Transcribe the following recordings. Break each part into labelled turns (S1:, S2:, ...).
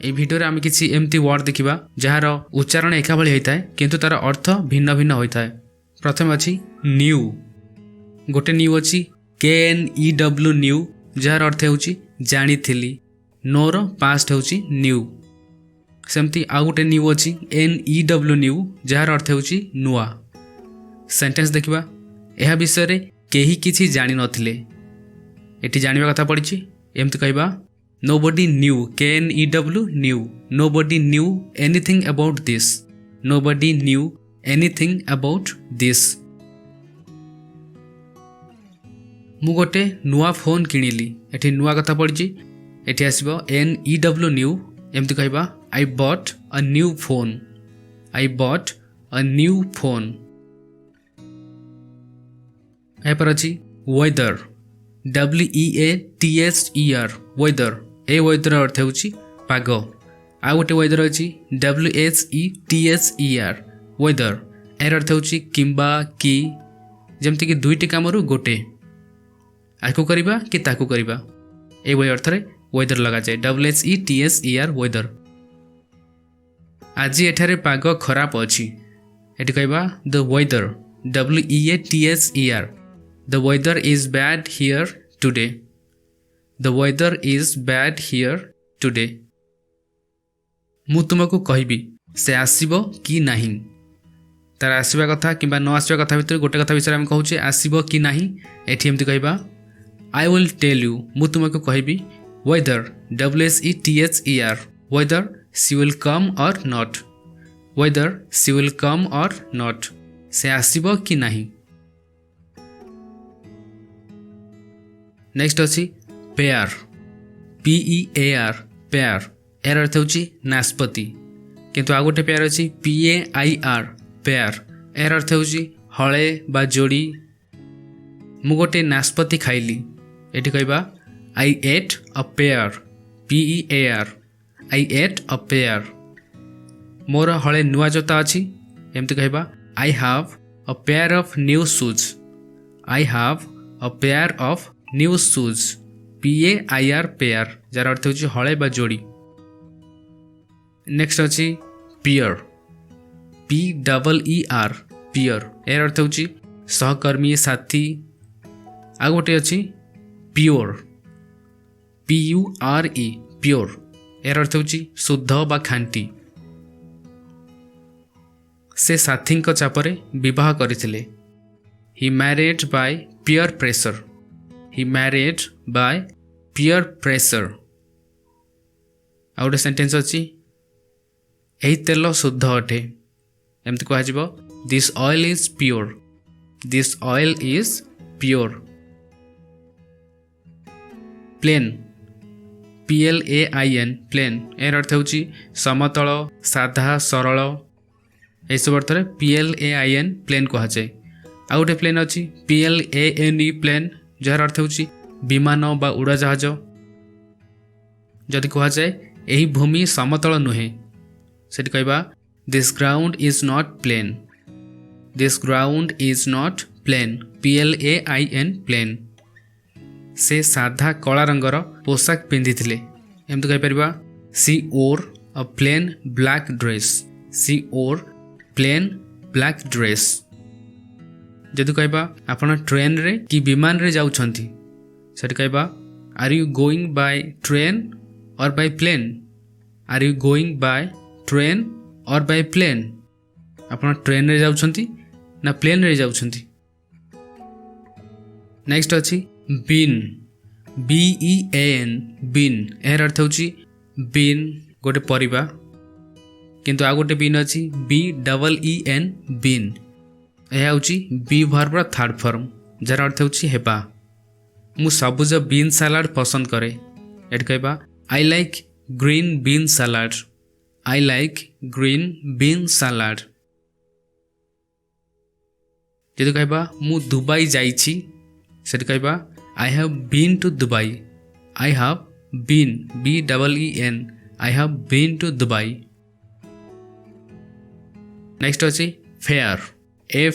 S1: এই ভিডিওରେ ଆମେ କିଛି ଏମିତି ୱାର୍ଡ ଦେଖିବା ଯାହାର ଉଚ୍ଚାରଣ ଏକା ଭଳି ହୋଇଥାଏ କିନ୍ତୁ ତାର ଅର୍ଥ ଭିନ୍ନ ଭିନ୍ନ ହୋଇଥାଏ। ପ୍ରଥମେ ଅଛି ନ୍ୟୁ, ଗୋଟେ ନ୍ୟୁ ଅଛି KNEW ନ୍ୟୁ, ଯାହାର ଅର୍ଥ ହେଉଛି ଜାଣିଥିଲି। ନୋର ପାଷ୍ଟ ହେଉଛି ନ୍ୟୁ। ସେମିତି ଆଉ ଗୋଟେ ନ୍ୟୁ ଅଛି NEW ନ୍ୟୁ, ଯାହାର ଅର୍ଥ ହେଉଛି ନୂଆ। ସେଣ୍ଟେନ୍ସ ଦେଖିବା, ଏହା ବିଷୟରେ କେହି କିଛି ଜାଣିନଥିଲେ। ଏଠି ଜାଣିବା କଥା ପଡ଼ିଛି, ଏମିତି କହିବା Nobody knew, KNEW knew, nobody knew anything about this, nobody knew anything about this। ମୁଁ ଗୋଟେ ନୂଆ ଫୋନ୍ କିଣିଲି, ଏଠି ନୂଆ କଥା ପଡ଼ିଛି, ଏଠି ଆସିବ NEW ନ୍ୟୁ, ଏମିତି କହିବା I bought a new phone, I bought a new phone। ଏହାପରେ ଅଛି weather, WEATHER, weather। ए weather अर्थ ହେଉଛି ପାଗ। ଆଉ ଗୋଟେ weather ଅଛି WHETHER, weather। ଏହାର ଅର୍ଥ ହେଉଛି କିମ୍ବା କି, ଯେମିତିକି ଦୁଇଟି କାମରୁ ଗୋଟେ, ଆକୁ କରିବା କି ତାକୁ କରିବା, ଏଇଭଳି ଅର୍ଥରେ weather ଲଗାଯାଏ। WHETHER, weather। ଆଜି ଏଠାରେ ପାଗ ଖରାପ ଅଛି, ଏଠି କହିବା the weather, WEATHER, the weather is bad here today, the weather is bad here today। ମୁଁ ତୁମକୁ କହିବି ସେ ଆସିବ କି ନାହିଁ, ତାର ଆସିବା କଥା କିମ୍ବା ନ ଆସିବା କଥା ଭିତରେ ଗୋଟେ କଥା ବିଷୟରେ ଆମେ କହୁଛେ ଆସିବ କି ନାହିଁ, ଏଠି ଏମିତି କହିବା I will tell you, ମୁଁ ତୁମକୁ କହିବି whether, WHETHER, whether she will come or not, whether she will come or not, ସେ ଆସିବ କି ନାହିଁ। ନେକ୍ସଟ ଅଛି pear, PEAR, pear। ଏହାର ଅର୍ଥ ହେଉଛି ନାଶପତି। କିନ୍ତୁ ଆଉ ଗୋଟେ pear ଅଛି PAIR, pear। ଏହାର ଅର୍ଥ ହେଉଛି ହଳେ ବା ଯୋଡ଼ି। ମୁଁ ଗୋଟେ ନାଶପତି ଖାଇଲି, ଏଠି କହିବା I ate a pear, PEAR, I ate a pear। ମୋର ହଳେ ନୂଆ ଜୋତା ଅଛି, ଏମିତି କହିବା I have a pair of new shoes, I have a pair of new shoes, PAIR, pair, ଯାର ଅର୍ଥ ହେଉଛି ହଳେ ବା ଯୋଡ଼ି। ନେକ୍ସଟ ଅଛି peer, PEER, peer। ଏହାର ଅର୍ଥ ହେଉଛି ସହକର୍ମୀ, ସାଥୀ। ଆଉ ଗୋଟେ ଅଛି pure, PURE, pure। ଏହାର ଅର୍ଥ ହେଉଛି ଶୁଦ୍ଧ ବା ଖାଣ୍ଟି। ସେ ସାଥୀଙ୍କ ଚାପରେ ବିବାହ କରିଥିଲେ। He married by peer pressure, he married by peer pressure। ଆଉ ଗୋଟେ ସେଣ୍ଟେନ୍ସ ଅଛି ଏହି ତେଲ ଶୁଦ୍ଧ ଅଟେ, ଏମିତି କୁହାଯିବ This oil is pure, this oil is pure। plain, PLAIN, plain। ଏହାର ଅର୍ଥ ହେଉଛି ସମତଳ, ସାଧା, ସରଳ। ଏହିସବୁ ଅର୍ଥରେ PLAIN, plain କୁହାଯାଏ। ଆଉ ଗୋଟେ ପ୍ଲେନ୍ ଅଛି PLANE, ପ୍ଲେନ୍, ଯାହାର ଅର୍ଥ ହେଉଛି ବିମାନ ବା ଉଡ଼ାଜାହାଜ। ଯଦି କୁହାଯାଏ ଏହି ଭୂମି ସମତଳ ନୁହେଁ, ସେଠି କହିବା This ground is not plain, this ground is not plain, PLAIN, plain। ସେ ସାଧା କଳା ରଙ୍ଗର ପୋଷାକ ପିନ୍ଧିଥିଲେ, ଏମିତି କହିପାରିବା She wore a plain black dress, she wore plain black dress। ଯଦି କହିବା ଆପଣ ଟ୍ରେନରେ କି ବିମାନରେ ଯାଉଛନ୍ତି, ସେଠି କହିବା Are you going by train or by plane, Are you going by train or by plane। ଆପଣ ଟ୍ରେନରେ ଯାଉଛନ୍ତି ନା ପ୍ଲେନରେ ଯାଉଛନ୍ତି। ନେକ୍ସଟ ଅଛି bean, BEAN, bean। ଏହାର ଅର୍ଥ ହେଉଛି ବିନ୍, ଗୋଟେ ପରିବା। କିନ୍ତୁ ଆଉ ଗୋଟେ ବିନ୍ ଅଛି BEEN, bean। ଏହା ହେଉଛି ବି ଭର୍ବର ଥାର୍ଡ଼ ଫର୍ମ, ଯାହାର ଅର୍ଥ ହେଉଛି ହେବା। ମୁଁ ସବୁଜ ବିନ୍ ସାଲାଡ଼ ପସନ୍ଦ କରେ, ଏଠି କହିବା I like green bean salad, I like green bean salad। ଯଦି କହିବା ମୁଁ ଦୁବାଇ ଯାଇଛି, ସେଠି କହିବା I have been to Dubai, I have been, BEEN, I have been to Dubai। Next ଅଛି fair,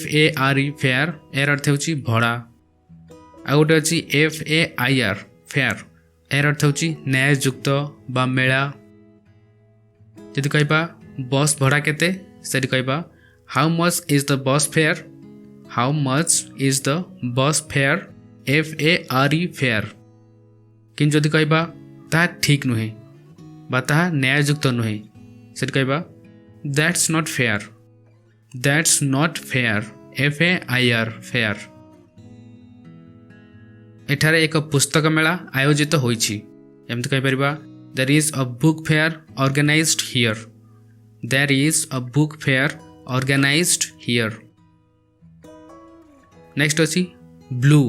S1: FARE, fair। ଏହାର ଅର୍ଥ ହେଉଛି ଭଡ଼ା। ଆଉ ଗୋଟେ ଅଛି FAIR, fair। ଏହାର ଅର୍ଥ ହେଉଛି ନ୍ୟାୟଯୁକ୍ତ ବା ମେଳା। जदि कहबा बस भड़ा केते सेठी कहबा how much is the bus fair, how much is the bus fair, FARE fair. कि जदि कहबा ता ठीक नुहे बा ता न्याययुक्त नुहे सेठी कहबा that's not fair, that's not fair, FAIR fair. एठारे एक पुस्तक मेला आयोजित होईछि एमति कहि परिबा there is a book fair organized here, there is a book fair organized here. Next अछि ब्लू,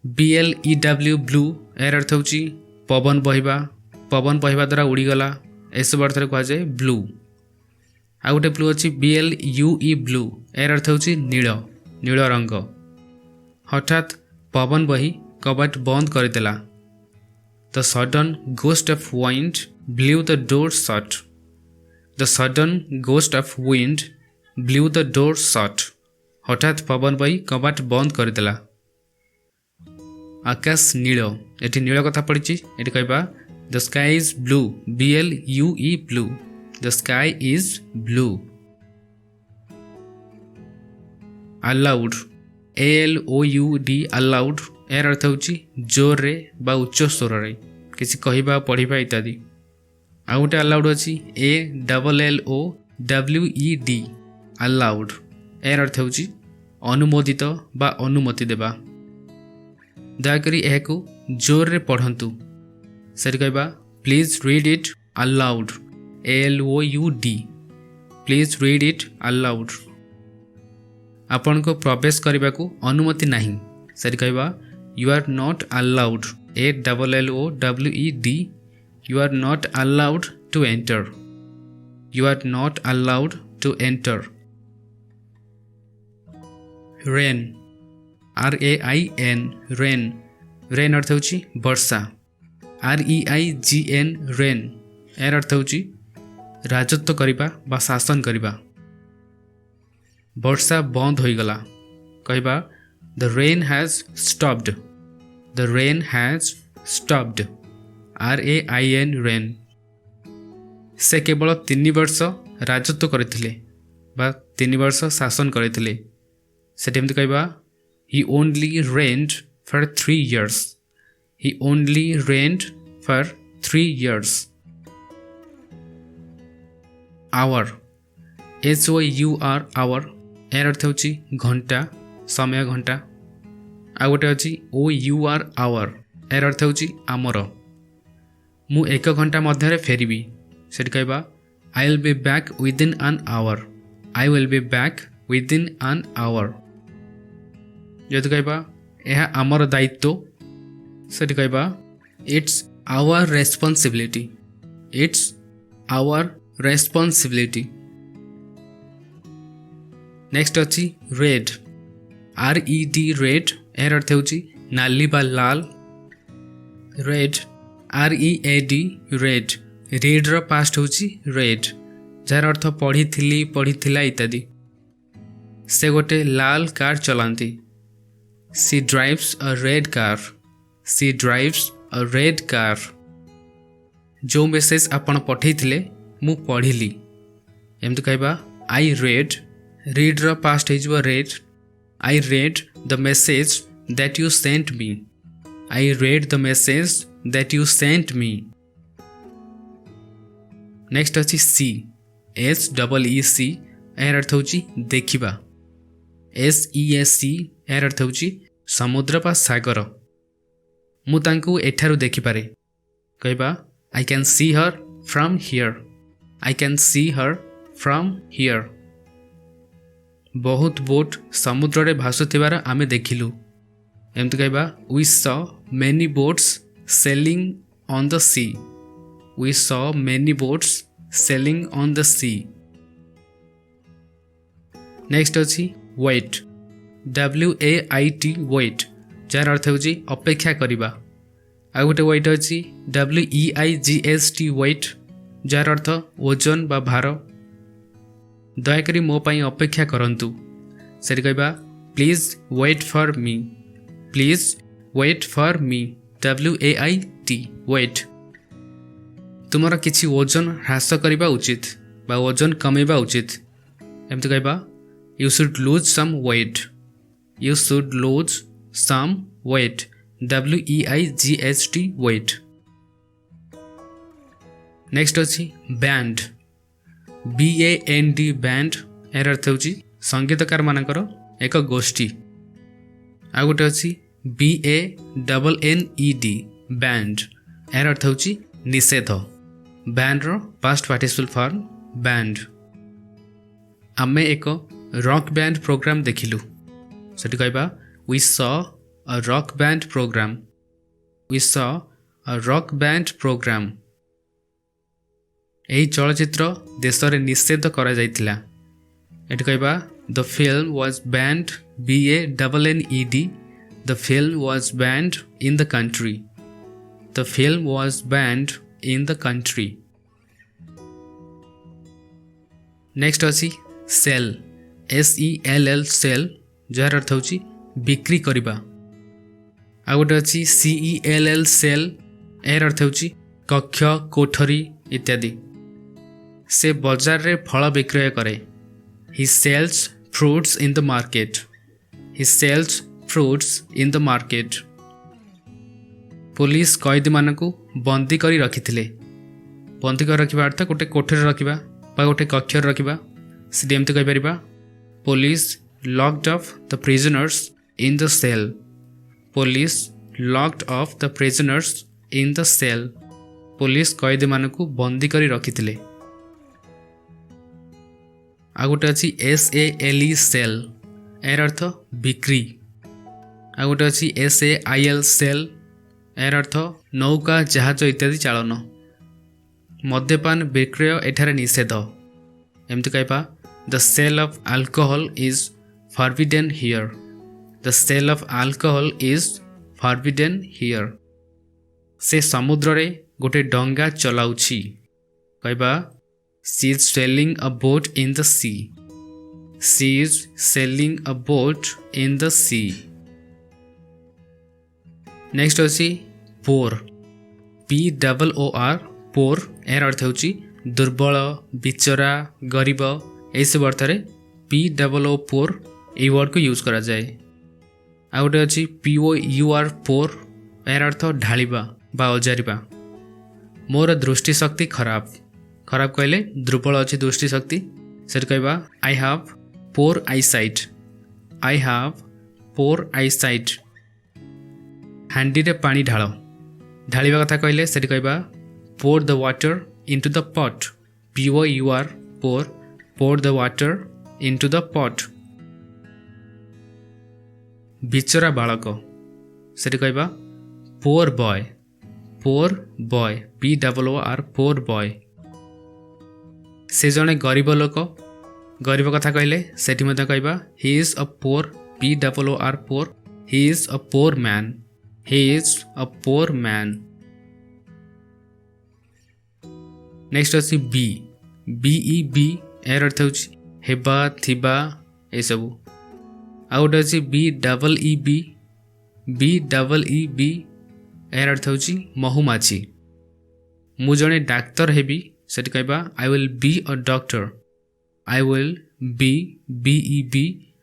S1: BLEW ब्लू। यार अर्थ होछि पवन बहिबा द्वारा उड़ी गला एस अर्थ कह जाए ब्लू। आ गोटे ब्लू अछि BLUE ब्लू। यार अर्थ होछि नील, नील रंग। हठात पवन बही कबाट बंद करदेला। The sudden gust of wind blew the door shut, the sudden gust of wind blew the door shut। हठात पवन बही कबाट बंद करदेला। आकाश नील, एटी नील कथा पड़ी एटी कहबा the sky is blue, BLUE blue, the sky is blue. Allowed, ALOUD allowed. यार अर्थ होछि जोर रे बा उच्च स्वर रे किसी कहबा पढ़िबा इत्यादि। आ गोटे अलाउड अछि ALLOWED अलाउड। यार अर्थ होछि अनुमोदित बा अनुमति देबा। दयाकरी एहाकु जोर रे पढ़ंतु सेठी कहबा please read it aloud, ALOUD, please read it aloud. आपण को प्रवेश करने को अनुमति नहीं सेठी कहबा you are not allowed, ALLOWED, you are not allowed to enter, you are not allowed to enter. Rain, RAIN rain. Rain अर्थ होछि वर्षा, REIGN रेन। यार अर्थ होछि राजत्व करिबा बा शासन करिबा। वर्षा बंद हो गला कहबा the rain has stopped, the rain has stopped, RAIN rain. से केवल 3 वर्ष राजत्व करथिले बा 3 वर्ष शासन करथिले सेठी एमति कहबा he only reigned for 3 years, he only reigned for 3 years। hour, HOUR hour। यार अर्थ होछि घंटा, समय घंटा। आ गोटे अछि OUR आवर। यार अर्थ होछि आमर। मु 1 घंटा मध्य फेरबी सेठी कहबा I will be back within an hour, I will be back within an hour. जदि कहबा यह आमर दायित्व सेठी कहबा it's our responsibility, it's our responsibility. Next अच्छी रेड, RED रेड। यार अर्थ होछि नाली बा लाल। Read, READ read. रीड रो पास्ट होछि रेड जार अर्थ पढ़ी पढ़ीथिला इत्यादि। से गोटे लाल कार चलांती। She drives a red car, she drives a red car. जो मेसेज आपण पठेइथिले मु पढ़िली एमति कहबा आई रेड। रीड रो पास्ट हो read. I read the message that you sent me, I read the message that you sent me. Next अच्छी सी, SEEC। यार अर्थ होछि देखिबा। SEAC यार अर्थ होछि समुद्र बा सागर। मु तांकु एठारु देखि पारे कहबा I can see her from here, I can see her from here. बहुत बोट समुद्र रे भासुथिबार आमे देखिलु एमति कहबा we saw many boats sailing on the sea, we saw many boats sailing on the sea. Next अछि वेट, WAIT वेट जार अर्थ होछि अपेक्षा करिबा। आ गोटे वेट अछि WEIGST वेट जार अर्थ ओजन बा भार। दयाकरी मो पाई अपेक्षा करंतु सेठी कहबा please wait for me, please wait for me, WAIT wait. तुमर किछि ओजन ह्रास करबा उचित बा ओजन कमेबा उचित एमती कहबा you should lose some weight you should lose some weight WEIGHT weight. Next अछि बैंड BAND बैंड यार अर्थ होची संगीतकार मानकर एक गोष्ठी। आ गोटे अछि BANNED बैंड यार अर्थ होची निषेध। बैंड रो पास्ट पार्टिसिपल फॉर्म बैंड। आमे एक रॉक बैंड प्रोग्राम देखिलु सेठी कहबा we saw a rock band program we saw a rock band program. एही चलचित्र देश रे निषेध करा जायतिला एठी कहबा the film was banned BANNED the film was banned in the country the film was banned in the country. Next अछि सेल SELL सेल जार अर्थ होची बिक्री करिबा। आ गोटे अछि CELL सेल यार अर्थ होची कक्ष कोठरी इत्यादि। से बाजार रे फल विक्रय करे he sells fruits in the market he sells fruits in the market. Police कैदी मानकु बंदी करी रखिथिले बंदी कर रखिबा अर्थ गोटे कोठरी रखिबा बा गोटे कक्ष रखिबा से एमती कहि परिबा police locked up the prisoners in the cell police locked up the prisoners in the cell. Police कैदी मानकु बंदी करी रखिथिले। आ गोटे अछि SALE सेल यार अर्थ बिक्री। आ गोटे अछि SAIL सेल यार अर्थ नौका जहाज इत्यादि चालन। मद्यपान विक्रय एठारे निषेध एमती कहबा the sale of alcohol is forbidden here the sale of alcohol is forbidden here. से समुद्र रे गोटे डंगा चलाउछि कहबा she is sailing a boat in the sea she is sailing a boat in the sea. Next अछि poor POOR पोर यार अर्थ होची दुर्बल बिचरा गरीब ए सब अर्थ रे POO पोर ए वर्ड को यूज करा जाए। आ गोटे अछि POUR पोर यार अर्थ ढालिबा बा अजारिबा। मोर दृष्टि शक्ति खराब खराब कहले दुर्बल अछि दृष्टि शक्ति से कहबा I have poor eyesight I have poor eyesight. हांडी रे पानी ढाल ढालिबा कथा कहले से कहबा pour the water into the pot POUR pour pour the water into the pot. बिचरा बालक से कहबा poor boy POOR poor boy. से जने गरीब लोक गरीब कथा कहले सेठी मते कहबा he is a poor POOR poor he is a poor man he is a poor man। Next अछि BEB यार अर्थ होची हेबा थिबा ए सब। आ गोटे अछि BEEB यार अर्थ होची महुमाछी। मु जने डाक्टर हेबी सेठी कहबा I will be a doctor I will B BEB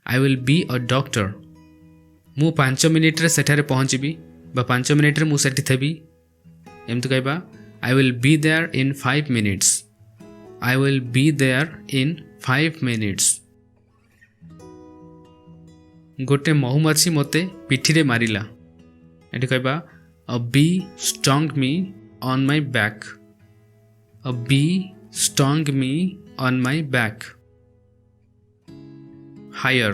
S1: I will be a doctor. मु 5 मिनिट रे सेठारे पहुँचबी बा 5 मिनिट रे मु सेठी थेबी एमती कहबा I will be there in 5 minutes I will be there in 5 minutes. गोटे महुमाछी मते पिठी रे मारिला एठी कहबा a bee stung me on my back a bee stung me on my back. Hire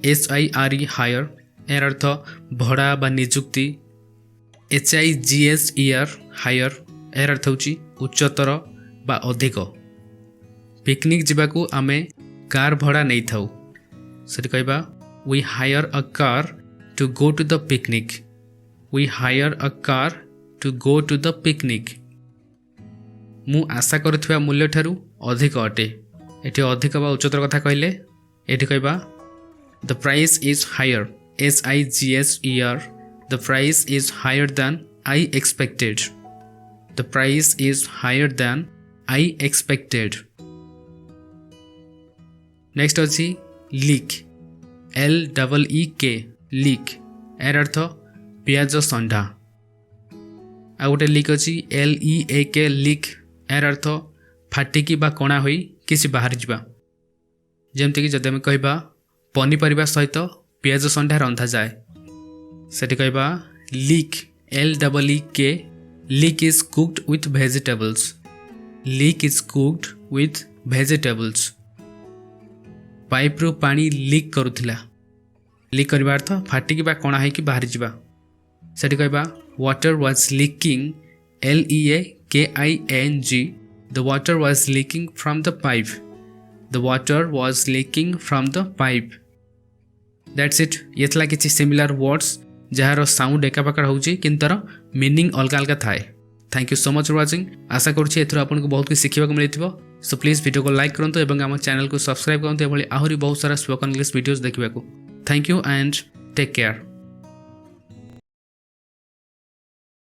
S1: HIRE hire यार अर्थ भड़ा बा निजुक्ति। HIGHER हायर यार अर्थ होची उच्चतर बा अधिक। पिकनिक जीवाकू आमे कार भड़ा नहीं थाउ से कहबा we hire a car to go to the picnic we hire a car to go to the picnic. मु आशा करुवा मूल्य ठारू अधिक अटे एटी अधिक बा उच्चतर कथा कहले एटी कहबा the price is higher SIGHER the price is higher than I expected the price is higher than I expected. Next अच्छी लीक, LEEK लीक, यार अर्थ पियाज संढा। आ गोटे लीक अच्छी LEAK लीक, यार अर्थ फाटिकी बा कणा होई किसी बाहर जावा। जमती कि जदि आम कहबा पनीपरिबा सहित पियाज संढा रंधा जाए, सेठी कहबा leak, LEEK leak is cooked with vegetables. Leak is cooked with vegetables. Pipe रु पानी लीक करुथिला। लीक करबा अर्थ फाटिकी बा कणा होई बाहर जावा। सेठी कहबा water was leaking, LEAKING the water was leaking from the pipe. The water was leaking from the pipe. That's it. ये थला किछि सिमिलर वर्ड्स जहार साउंड एका प्रकार होउची किंतु तार मीनिंग अलग अलग थाए। Thank you so much for watching. आशा करूछि एथरो आपनको बहुत कुछ सिखिबा को मिलिथिबो। सो प्लीज वीडियो को लाइक करंतु एवं हम चैनल को सब्सक्राइब करंतु एभली आहुरी बहुत सारा स्पोकन इंग्लिश वीडियोस देखिबा को। Thank you and take care.